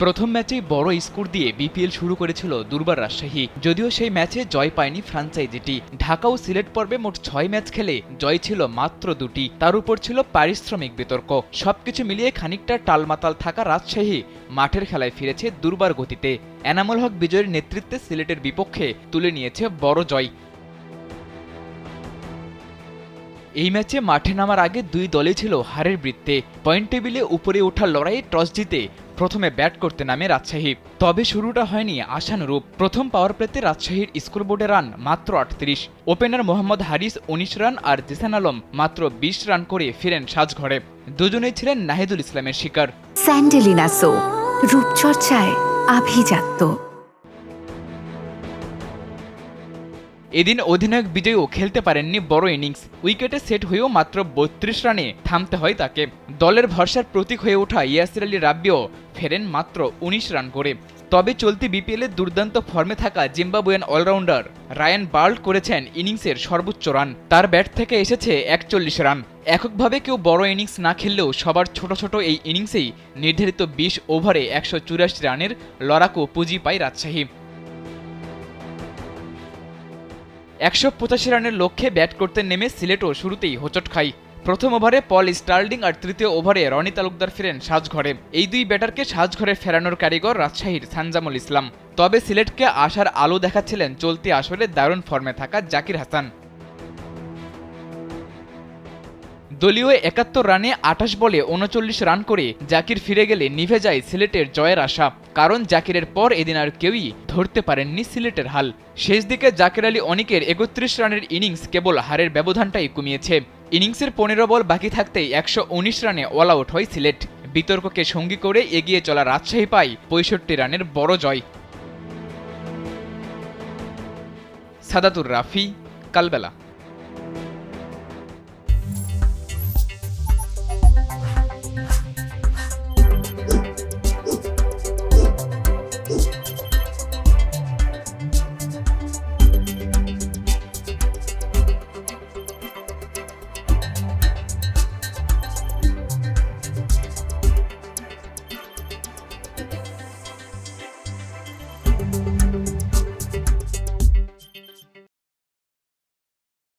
প্রথম ম্যাচেই বড় স্কোর দিয়ে বিপিএল শুরু করেছিল দুর্বার রাজশাহী। যদিও সেই ম্যাচে জয় পায়নি ফ্রাঞ্চাইজিটি। ঢাকা ও সিলেট পর্বে মোট ৬ ম্যাচ খেলে জয় ছিল মাত্র ২টি। তার উপর ছিল পারিশ্রমিক বিতর্ক। সবকিছু মিলিয়ে খানিকটা টালমাতাল থাকা রাজশাহী মাঠের খেলায় ফিরেছে দুর্বার গতিতে। এনামুল হক বিজয়ের নেতৃত্বে সিলেটের বিপক্ষে তুলে নিয়েছে বড় জয়। এই ম্যাচে মাঠে নামার আগে দুই দলই ছিল হারের বৃত্তে। পয়েন্ট টেবিলে উপরে ওঠার লড়াইয়ে টস জিতে প্রথমে ব্যাট করতে নামে রাজশাহী। তবে শুরুটা হয়নি আশানুরূপ। প্রথম পাওয়ার প্লেতে রাজশাহীর স্কোরবোর্ডে রান মাত্র ৩৮। ওপেনার মোহাম্মদ হারিস ১৯ রান আর জিসান আলম মাত্র ২০ রান করে ফিরেন সাজঘরে। দুজনেই ছিলেন নাহিদুল ইসলামের শিকার। স্যান্ডেলিনা সো, রূপচর্চায় আভিজাত্য। এদিন অধিনায়ক বিজয়ও খেলতে পারেননি বড় ইনিংস। উইকেটে সেট হয়েও মাত্র ৩২ রানে থামতে হয় তাকে। দলের ভরসার প্রতীক হয়ে ওঠা ইয়াসির আলী রাব্বিও ফেরেন মাত্র ১৯ রান করে। তবে চলতি বিপিএলে দুর্দান্ত ফর্মে থাকা জিম্বাবুয়ান অলরাউন্ডার রায়ান বার্ল্ট করেছেন ইনিংসের সর্বোচ্চ রান। তার ব্যাট থেকে এসেছে ৪১ রান। এককভাবে কেউ বড় ইনিংস না খেললেও সবার ছোট ছোট এই ইনিংসেই নির্ধারিত ২০ ওভারে ১৮৪ রানের লড়াকু পুঁজি পায় রাজশাহী। ১৮৫ রানের লক্ষ্যে ব্যাট করতে নেমে সিলেটও শুরুতেই হোঁচট খায়। প্রথম ওভারে পল স্টার্লিং আর তৃতীয় ওভারে রনি তালুকদার ফিরেন সাজঘরে। এই দুই ব্যাটারকে সাজঘরে ফেরানোর কারিগর রাজশাহীর সানজামুল ইসলাম। তবে সিলেটকে আশার আলো দেখাচ্ছিলেন চলতি আসরে দারুণ ফর্মে থাকা জাকির হাসান। দলীয় ৭১ রানে ২৮ বলে ৩৯ রান করে জাকির ফিরে গেলে নিভে যায় সিলেটের জয়ের আশা। কারণ জাকিরের পর এদিন আর কেউই ধরতে পারেননি সিলেটের হাল। শেষ দিকে জাকির আলী অনিকের ৩১ রানের ইনিংস কেবল হারের ব্যবধানটাই কমিয়েছে। ইনিংসের ১৫ বল বাকি থাকতেই ১১৯ রানে অল আউট হয় সিলেট। বিতর্ককে সঙ্গী করে এগিয়ে চলা রাজশাহী পায় ৬৫ রানের বড় জয়। সাদাতুর রাফি, কালবেলা।